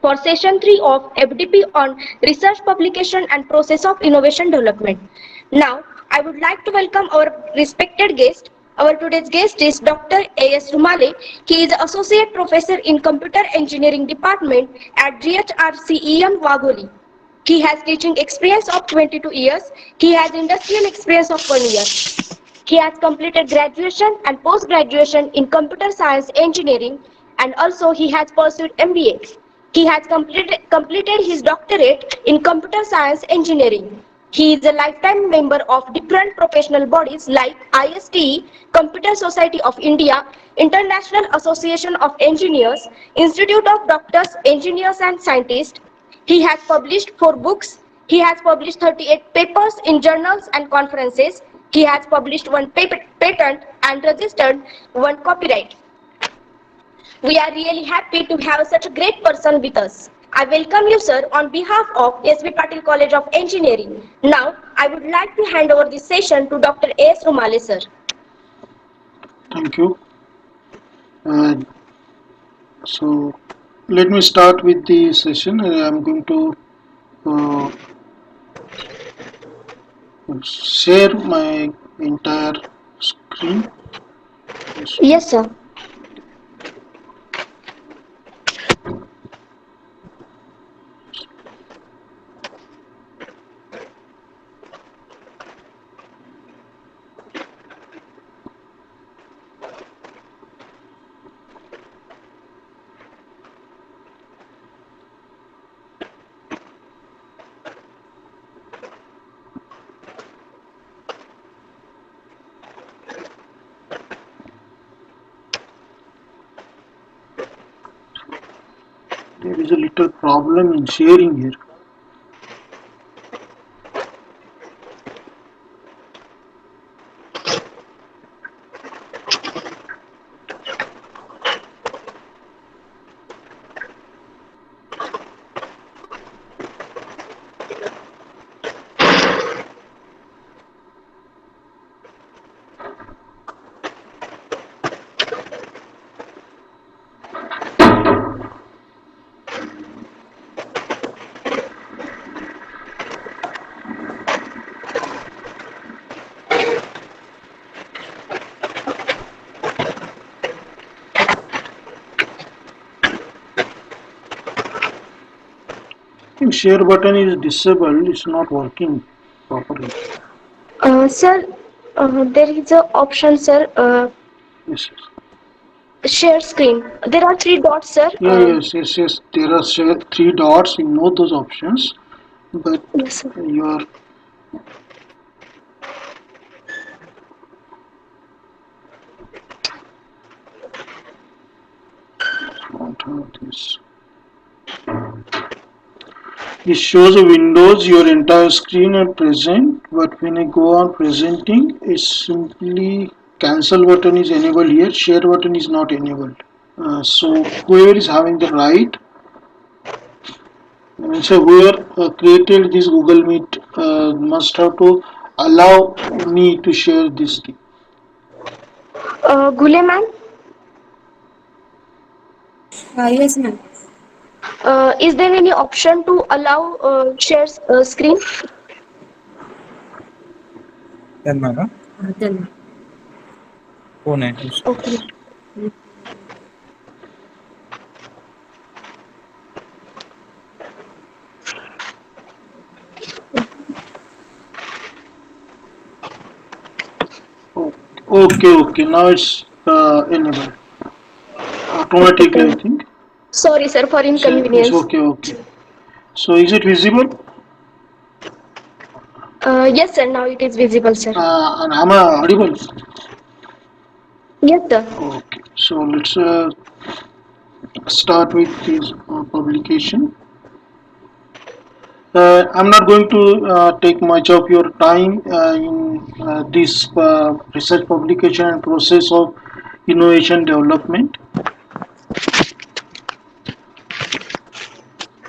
for session 3 of FDP on research publication and process of innovation development. Now, I would like to welcome our respected guest. Our today's guest is Dr. S Rumale. He is Associate Professor in Computer Engineering Department at GHRCEM Wagholi. He has teaching experience of 22 years. He has industrial experience of 1 year. He has completed graduation and post-graduation in computer science engineering, and also he has pursued MBA. He has completed his doctorate in computer science engineering. He is a lifetime member of different professional bodies like ISTE, Computer Society of India, International Association of Engineers, Institute of Doctors, Engineers and Scientists. He has published 4 books. He has published 38 papers in journals and conferences. He has published 1 patent and registered 1 copyright. We are really happy to have such a great person with us. I welcome you, sir, on behalf of S.B. Patil College of Engineering. Now, I would like to hand over this session to Dr. S Rumale, sir. Thank you. So, let me start with the session. I am going to share my entire screen. Yes, sir. There is a little problem in sharing here. Share button is disabled, it's not working properly. Sir, there is an option, sir. Yes. Share screen. There are 3 dots, sir. Yes. There are 3 dots. You know those options, but Yes, sir. your this. It shows a windows, your entire screen are present, but when I go on presenting, it's simply cancel button is enabled here, share button is not enabled. So whoever is having the right, so whoever created this Google Meet must have to allow me to share this thing. Gule ma'am? Yes, ma'am. Is there any option to allow share screen? त्यांना का त्यांना कोण आहे Okay. Okay. Now it's enabled automatically, I think. Sorry, sir, for inconvenience. It's okay. So is it visible? Yes, sir. Now it is visible, sir. And am I audible? Yes, sir. Okay. So let's start with this publication. I'm not going to take much of your time in this research publication and process of innovation development.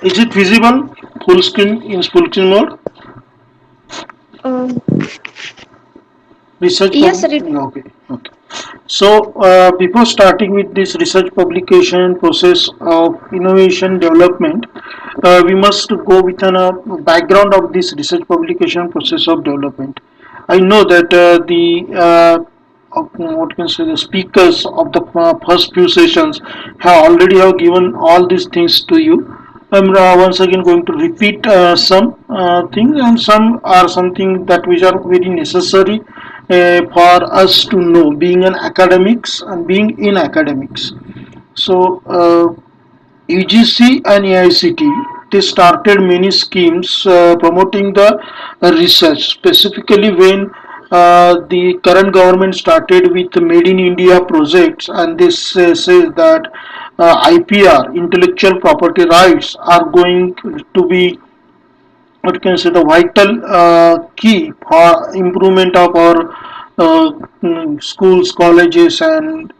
Is it visible? Full screen mode? Um, Research. Yes, sir. Okay. So, before starting with this research publication process of innovation development, we must go with a background of this research publication process of development. I know that what can say the speakers of the first few sessions have already have given all these things to you. I'm once again going to repeat some things, and some are something that which are very necessary for us to know, being an academics and being in academics. So UGC and AICT, they started many schemes promoting the research, specifically when the current government started with Made in India projects, and this says that IPR, intellectual property rights, are going to be what can say the vital key for improvement of our schools, colleges, and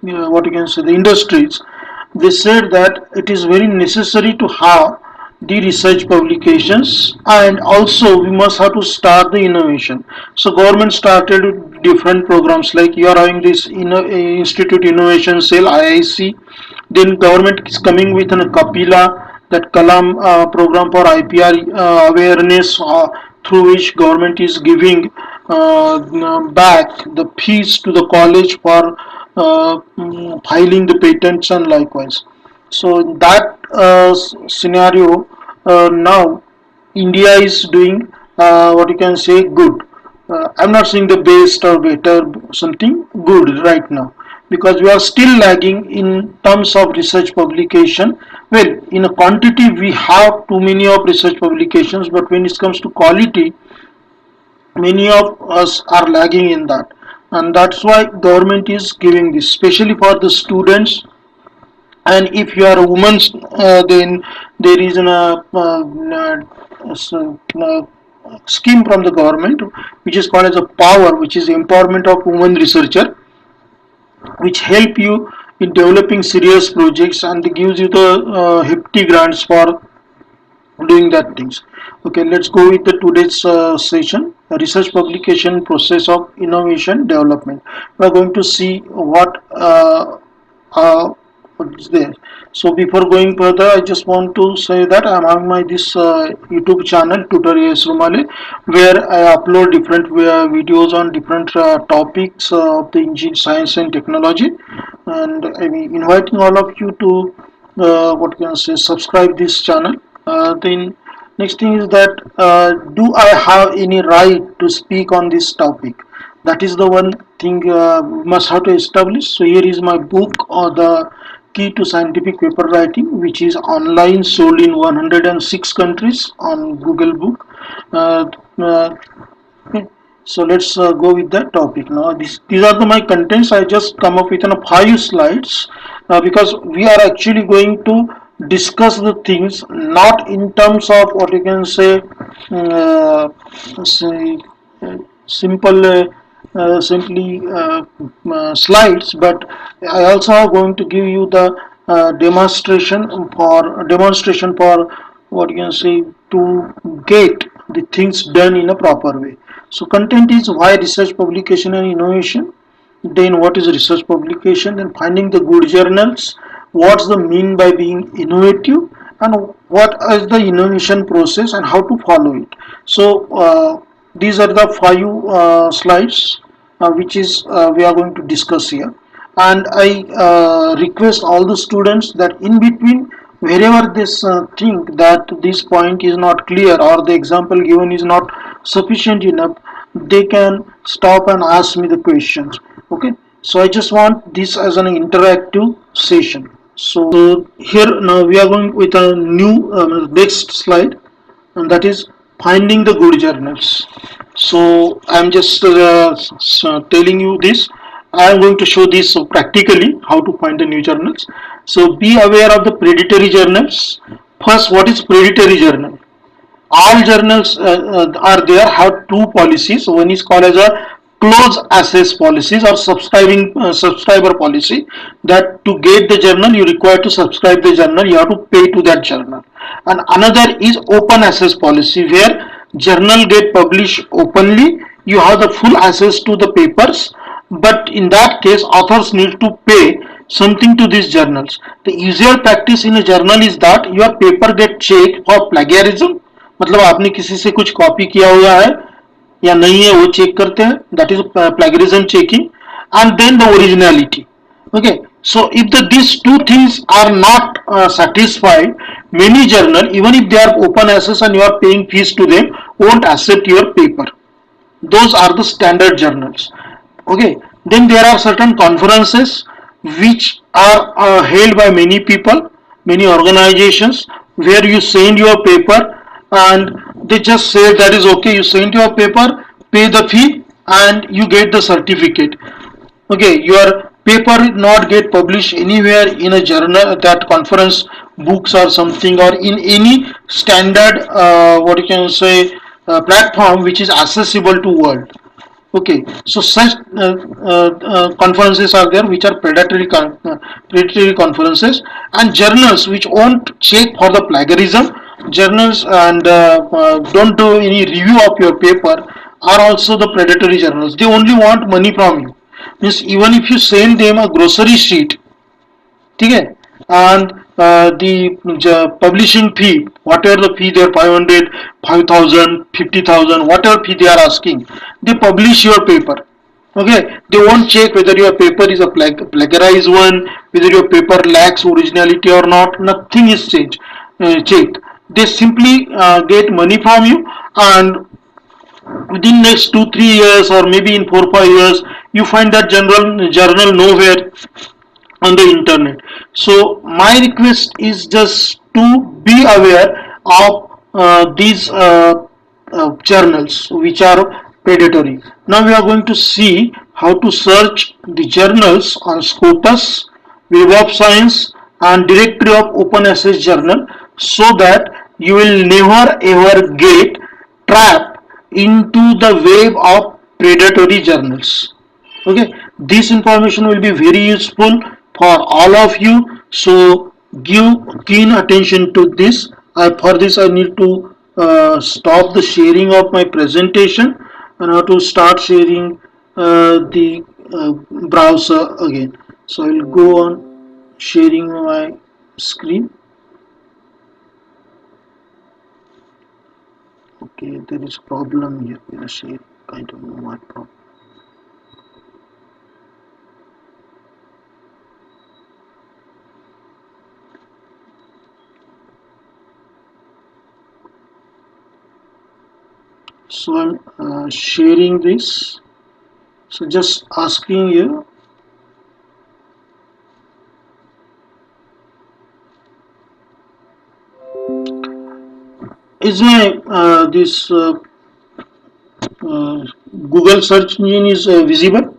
what you can say the industries. They said that it is very necessary to have the research publications, and also we must have to start the innovation. So government started different programs, like you are having this institute innovation cell IIC. Then government is coming with an Kapila, that Kalam program for IPR awareness, through which government is giving back the fees to the college for filing the patents and likewise. So in that scenario, now India is doing what you can say good. I'm not saying the best or better, something good right now, because we are still lagging in terms of research publication. Well, in a quantity we have too many of research publications, but when it comes to quality, many of us are lagging in that, and that's why government is giving this, especially for the students. And if you are a woman, then there is a scheme from the government which is called as a power, which is empowerment of women researcher, which help you in developing serious projects, and it gives you the hefty grants for doing that things. Okay, let's go with the today's session, research publication process of innovation development. We are going to see uh, what is there. So before going further, I just want to say that I am on my this YouTube channel TutorASRumale, where I upload different videos on different topics of the engineering, science and technology, and I'm inviting all of you to what can I say, subscribe this channel. Then next thing is that do I have any right to speak on this topic? That is the one thing must have to establish. So here is my book, or the Key to Scientific Paper Writing, which is online, sold in 106 countries on Google Book. Uh, uh, okay. So let's go with that topic now. These are my contents. I just come up with 5 slides because we are actually going to discuss the things not in terms of what you can say, say simple simply slides, but I also am going to give you the demonstration for what you can say, to get the things done in a proper way. So content is why research publication and innovation, then what is research publication, then finding the good journals, what's the mean by being innovative, and what is the innovation process and how to follow it. So these are the 5 slides which is we are going to discuss here. And I request all the students that in between, wherever this think that this point is not clear or the example given is not sufficient enough, they can stop and ask me the questions. Okay, so I just want this as an interactive session. So here now we are going with a new next slide, and that is finding the good journals. So I'm just telling you this. I'm going to show this practically how to find the new journals. So be aware of the predatory journals. First, what is predatory journal? All journals are there have 2 policies. One is called as a close access policies or subscriber policy, that to get the journal you require to subscribe the journal, you have to pay to that journal. And another is open access policy, where journal get published openly, you have the full access to the papers, but in that case authors need to pay something to these journals. The usual practice in a journal is that your paper get checked for plagiarism, मतलब आपने किसी से कुछ copy किया हुआ है या नहीं है वो चेक करते हैं, that is plagiarism checking, and then the originality. Okay, so if these two things are not satisfied, many journal, even if they are open access and you are paying fees to them, won't accept your paper. Those are the standard journals. Okay, then there are certain conferences which are held by many people, many organizations, where you send your paper and they just say that is okay, you send your paper, pay the fee and you get the certificate. Okay, your paper not get published anywhere in a journal, that conference books or something, or in any standard what you can say platform which is accessible to world. Okay, so such conferences are there which are predatory conferences, and journals which won't check for the plagiarism, journals and don't do any review of your paper, are also the predatory journals. They only want money from you. Means even if you send them a grocery sheet, ठीक है, and the publishing fee, whatever the fee they are, 500, 5,000, 50,000, whatever fee they are asking, they publish your paper. Okay, they won't check whether your paper is a plagiarized one, whether your paper lacks originality or not. Nothing is checked. They simply get money from you, and within next 2-3 years or maybe in 4-5 years you find that journal nowhere on the internet. So my request is just to be aware of these journals which are predatory. Now we are going to see how to search the journals on Scopus, Web of Science and Directory of Open Access Journal, so that you will never ever get trapped into the web of predatory journals. Okay, this information will be very useful for all of you, so give keen attention to this. For this I need to stop the sharing of my presentation and how to start sharing the browser again. So I will go on sharing my screen. Okay, there is problem here with the share. I don't know what problem. So I'm sharing this. So just asking you, is my this Google search engine is visible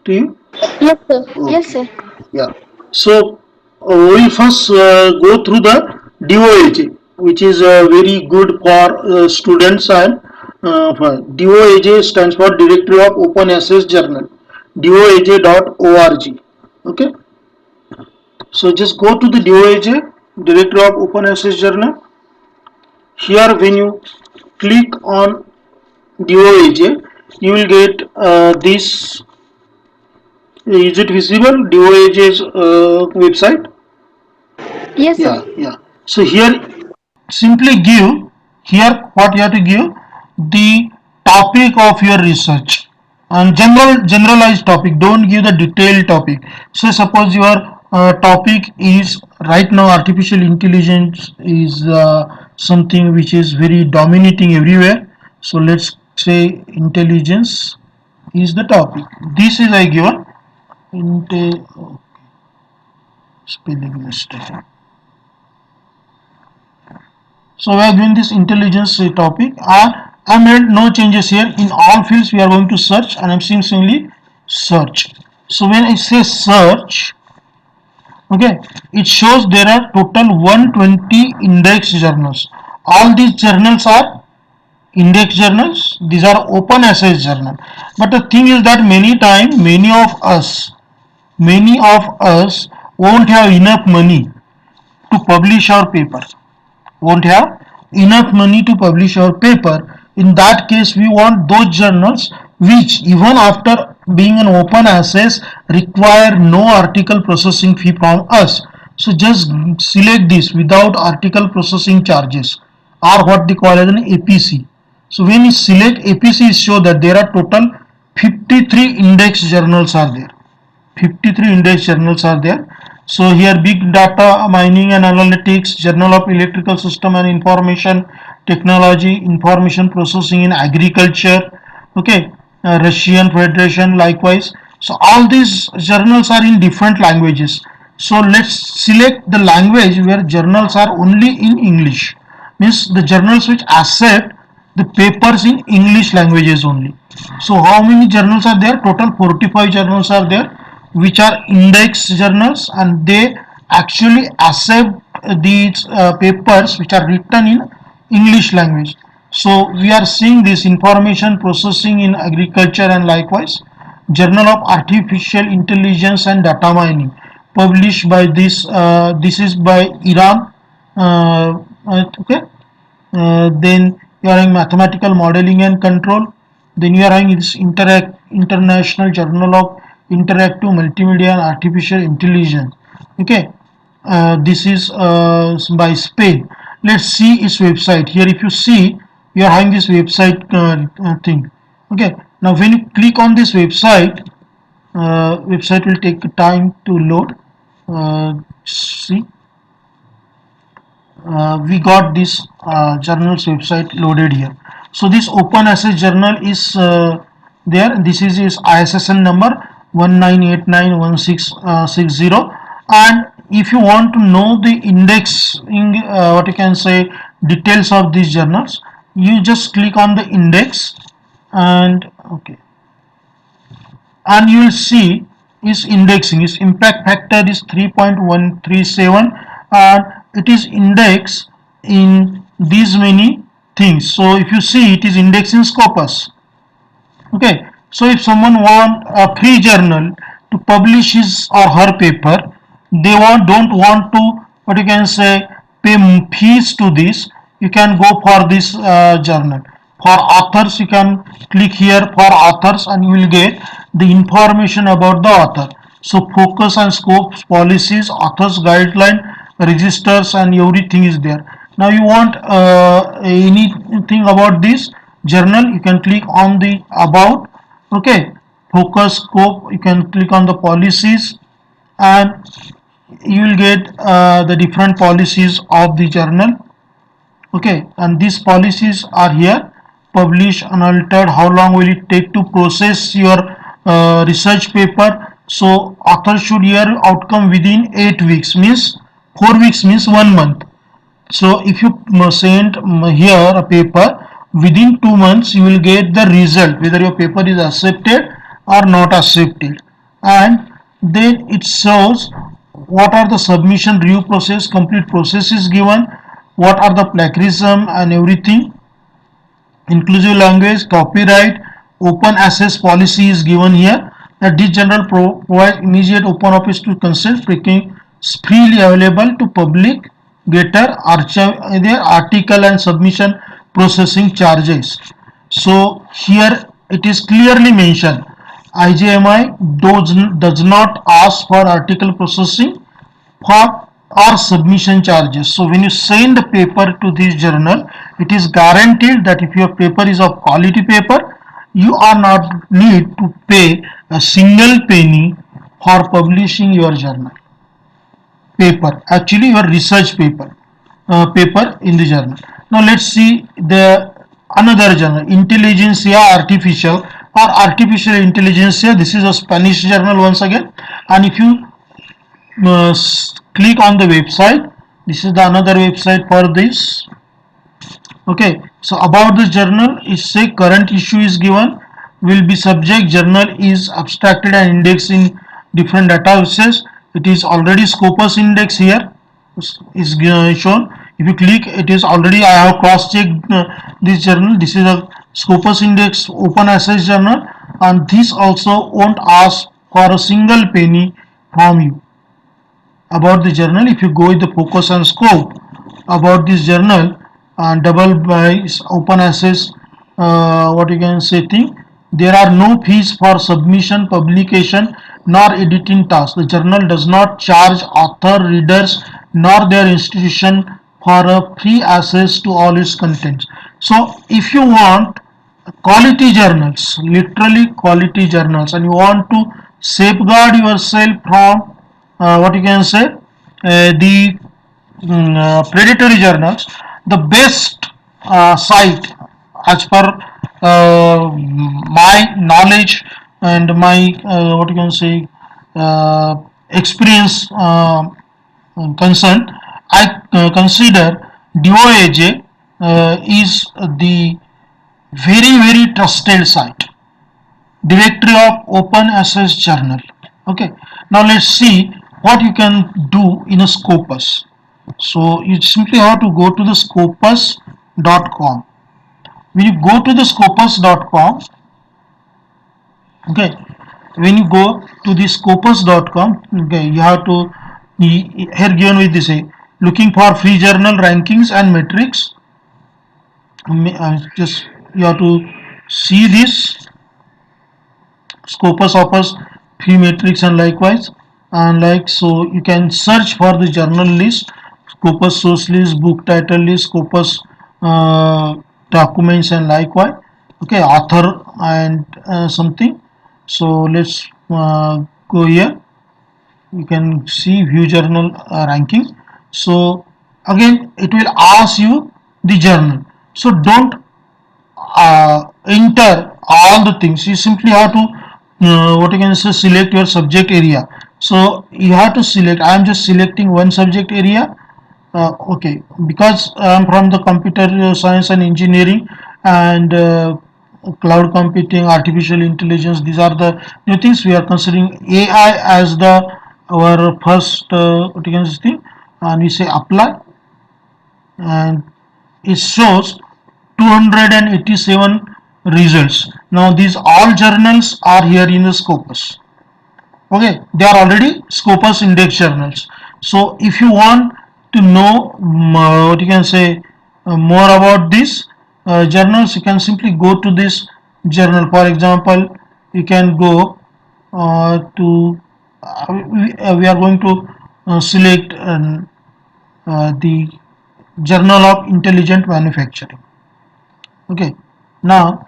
to you? Yes, sir. Okay. Yes, sir. Yeah. So we first go through the DOAJ, which is very good for students, and DOAJ stands for Directory of Open Access Journal, doaj.org. Okay. So just go to the DOAJ, Directory of Open Access Journal. Here when you click on DOAJ, you will get this. Is it visible? DOAJ's website? Yes, sir. Yeah. So here simply give, here what you have to give, the topic of your research, and generalized topic, don't give the detailed topic. So suppose your topic is right now artificial intelligence is something which is very dominating everywhere, so let's say intelligence is the topic. This is I given spelling mistake. So we are doing this intelligence topic. I made no changes here. In all fields we are going to search, and I am saying simply search. So when I say search, okay, it shows there are total 120 index journals. All these journals are index journals. These are open access journal. But the thing is that many times many of us won't have enough money to publish our paper. Won't have enough money to publish our paper. In that case, we want those journals which even after being an open access, require no article processing fee from us. So just select this without article processing charges, or what they call as an APC. So when you select APC, it shows that there are total 53 index journals are there. 53 index journals are there. So here big data mining and analytics, journal of electrical system and information technology, information processing in agriculture, okay, Russian Federation likewise. So all these journals are in different languages. So let's select the language where journals are only in English, means the journals which accept the papers in English languages only. So how many journals are there? Total 45 journals are there, which are index journals, and they actually accept these papers which are written in English language. So we are seeing this information processing in agriculture, and likewise Journal of Artificial Intelligence and Data Mining, published by this is by Iran. Okay. Then you are having mathematical modeling and control. Then you are having this International Journal of Interactive Multimedia and Artificial Intelligence. Okay, this is by Spain. Let's see its website. Here, if you see, you are having this website thing. Okay, now when you click on this website, website will take time to load. See, we got this journal's website loaded here. So this open access journal is there. This is its ISSN number 19891660. And if you want to know the indexing, what you can say, details of these journals, you just click on the index, and okay, and you will see is indexing, its impact factor is 3.137, and it is indexed in these many things. So if you see, it is indexed in Scopus. Okay, so if someone want a free journal to publish his or her paper, they don't want to, what you can say, pay fees to this, you can go for this journal. For authors, you can click here for authors, and you will get the information about the author. So focus and scope, policies, authors guideline, registers, and everything is there. Now you want anything about this journal, you can click on the about. Okay, focus, scope, you can click on the policies, and you will get the different policies of the journal. Okay, and these policies are here: publish, unaltered, how long will it take to process your research paper. So author should hear outcome within 8 weeks, means 4 weeks means 1 month. So if you send here a paper, within 2 months you will get the result whether your paper is accepted or not accepted. And then it shows what are the submission review process, complete process is given, what are the plagiarism and everything, inclusive language, copyright, open access policy is given here, that this journal provides immediate open office to consent, making freely available to public, greater archive their article and submission processing charges. So here it is clearly mentioned, IJMI does not ask for article processing for or submission charges. So when you send the paper to this journal, it is guaranteed that if your paper is of quality paper, you are not need to pay a single penny for publishing your journal paper, actually your research paper in the journal. Now let's see the another journal, Intelligentsia Artificial or Artificial Intelligentsia. This is a Spanish journal once again, and if you click on the website, this is the another website for this. Okay, so about this journal, it say current issue is given, will be subject, journal is abstracted and indexed in different databases. It is already Scopus index here is shown. If you click, it is already, I have cross checked this journal. This is a Scopus index open access journal, and this also won't ask for a single penny from you. About the journal, if you go with the focus and scope about this journal and double by open access, what you can say thing, There are no fees for submission, publication, nor editing tasks. The journal does not charge author, readers, nor their institution for a free access to all its contents. So, if you want quality journals, literally quality journals, and you want to safeguard yourself from what you can say the predatory journals, the best site as per my knowledge and my what you can say experience concern, I consider DOAJ is the very trusted site, directory of open access journal. Okay, now let's see what you can do in a Scopus. So you simply have to go to the scopus.com. When you go to the scopus.com, okay, when you go to the scopus.com, okay, you have to here given with this looking for free journal rankings and metrics. Just you have to see this. Scopus offers free metrics and likewise, and like so you can search for the journal list, Scopus source list, book title list, Scopus documents, and likewise, okay, author and something. So let's go here. You can see view journal ranking. So again it will ask you the journal, so don't enter all the things. You simply have to what you can say select your subject area. So you have to select. I am just selecting one subject area. Okay, because I am from the computer science and engineering and cloud computing, artificial intelligence, these are the new things we are considering AI as the our first what you can say thing, and we say apply, and it shows 287 results. Now these all journals are here in the Scopus. Okay, they are already Scopus index journals. So if you want to know what you can say more about these journals, you can simply go to this journal. For example, you can go to we are going to select the Journal of Intelligent Manufacturing. Okay, now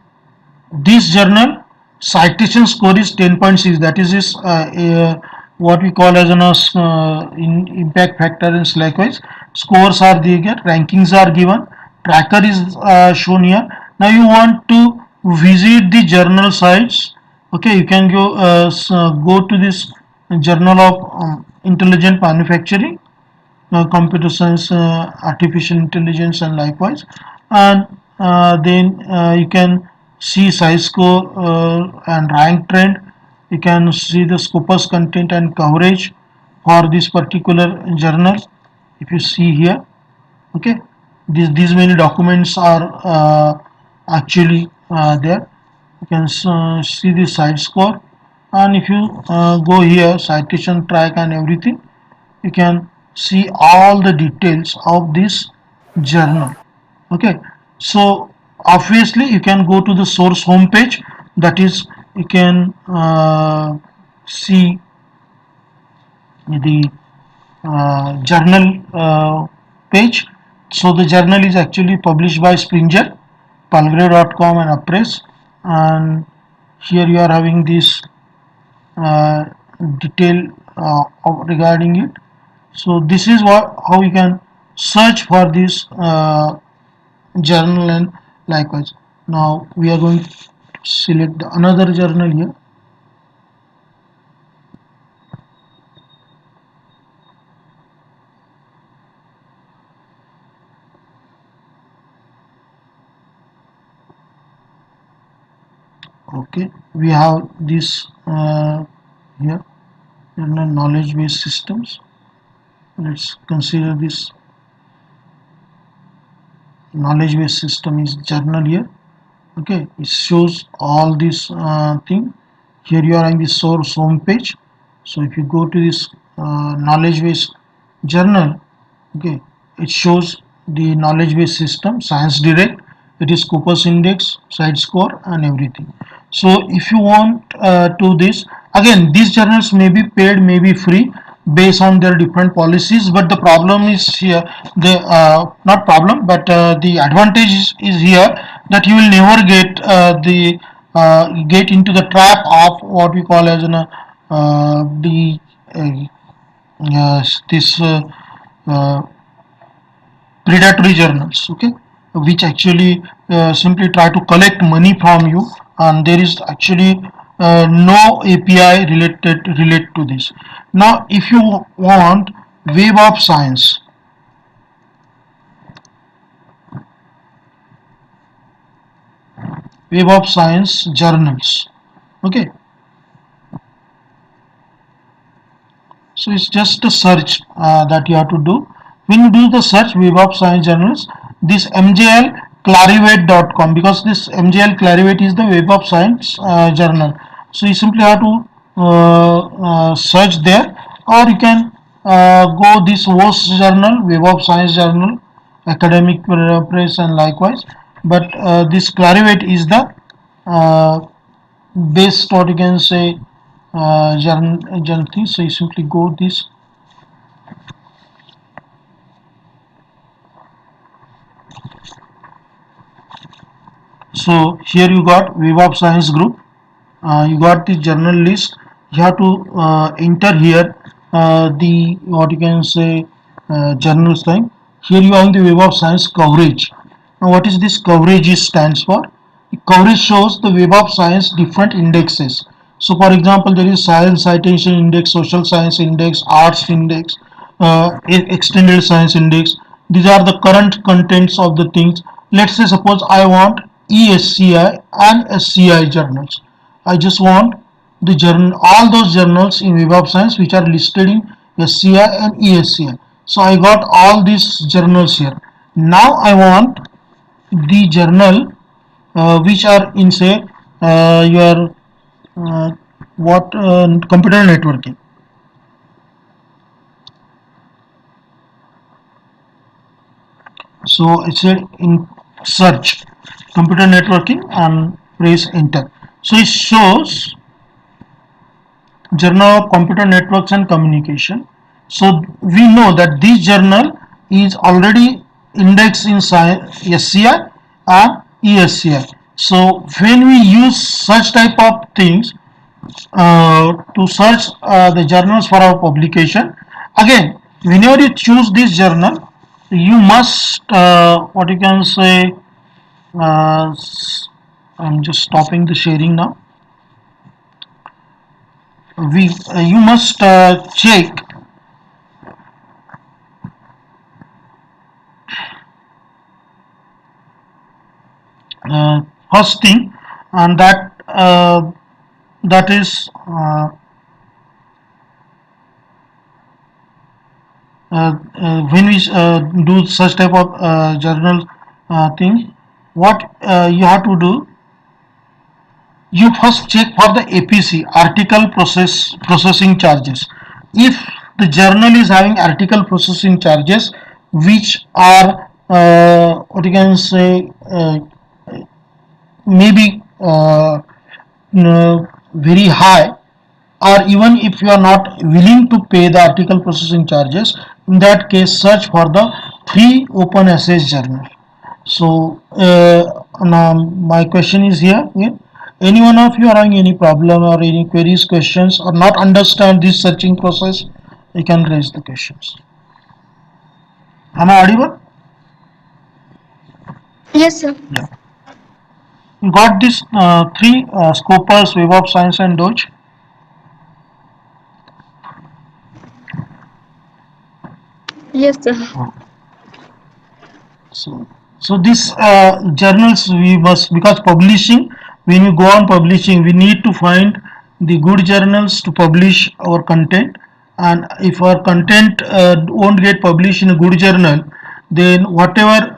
this journal citation score is 10.6, that is what we call as an impact factor, and likewise scores are there, rankings are given, tracker is shown here. Now you want to visit the journal sites. Okay, you can go to this Journal of Intelligent Manufacturing, computer science, artificial intelligence, and likewise, and then you can see size score and rank trend. You can see the Scopus content and coverage for this particular journal. If you see here, okay, these many documents are actually there. You can see the site score, and if you go here citation track and everything, you can see all the details of this journal. Okay, so obviously you can go to the source home page, that is you can see the journal page. So the journal is actually published by Springer, palgrave.com, and Appress, and here you are having this uh, detail regarding it. So this is what how you can search for this journal, and likewise. Now we are going to select another journal here. Okay, we have this here, journal knowledge based systems. Let's consider this knowledge based system is journal here. Okay, it shows all this thing. Here you are in the source home page. So if you go to this knowledge based journal, okay, it shows the knowledge based system, science direct, it is Scopus index, site score, and everything. So if you want to this, again these journals may be paid, may be free based on their different policies, but the problem is here, the not problem, but the advantage is here that you will never get into the trap of what we call as the this uh, predatory journals, okay, which actually simply try to collect money from you, and there is actually no API relate to this. Now if you want Web of Science, Web of Science journals, okay, so it's just a search that you have to do. When you do the search Web of Science journals, this mjlclarivate.com, because this mjlclarivate is the Web of Science journal, so you simply have to search there, or you can go this WOS journal, Web of Science journal, academic press, and likewise. But this Clarivate is the uh, best, what you can say, journal thing. So you simply go this. So here you got Web of Science group. You got the journal list. You have to enter here the, what you can say, journals time. Here you have the Web of Science coverage. Now what is this coverage is stands for? Coverage shows the Web of Science different indexes. So for example, there is Science Citation Index, Social Science Index, Arts Index, Extended Science Index. These are the current contents of the things. Let's say suppose I want ESCI and SCI journals. I just want the journal, all those journals in Web of Science which are listed in SCI and ESCI. So I got all these journals here. Now I want the journal which are in, say, your what computer networking. So I said in search computer networking and press enter. So it shows Journal of Computer Networks and Communication. So we know that this journal is already indexed in SCI and ESCI. So when we use such type of things to search the journals for our publication, again whenever you choose this journal, you must what you can say, uh, I'm just stopping the sharing now. We You must check first thing, and that is when we do such type of journal thing, what you have to do, you first check for the APC, article processing charges. If the journal is having article processing charges which are what you can say, maybe very high, or even if you are not willing to pay the article processing charges, in that case search for the free open access journal. So now my question is here, any one of you are having any problem or any queries, questions, or not understand this searching process, you can raise the questions. Am I audible? Yes, sir. Yeah. You got this three Scopus, Web of Science, and Doge. Yes, sir. So these journals we must, because publishing, when we go on publishing, we need to find the good journals to publish our content. And if our content won't get published in a good journal, then whatever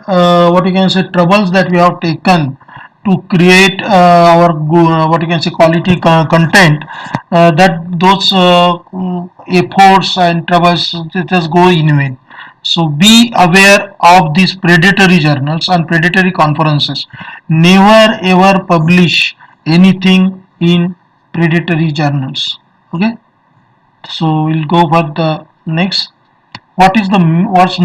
what you can say troubles that we have taken to create our what you can say quality content, that those efforts and troubles, they just go in vain. So be aware of these predatory journals and predatory conferences. Never ever publish anything in predatory journals. Okay, so we'll go for the next. What's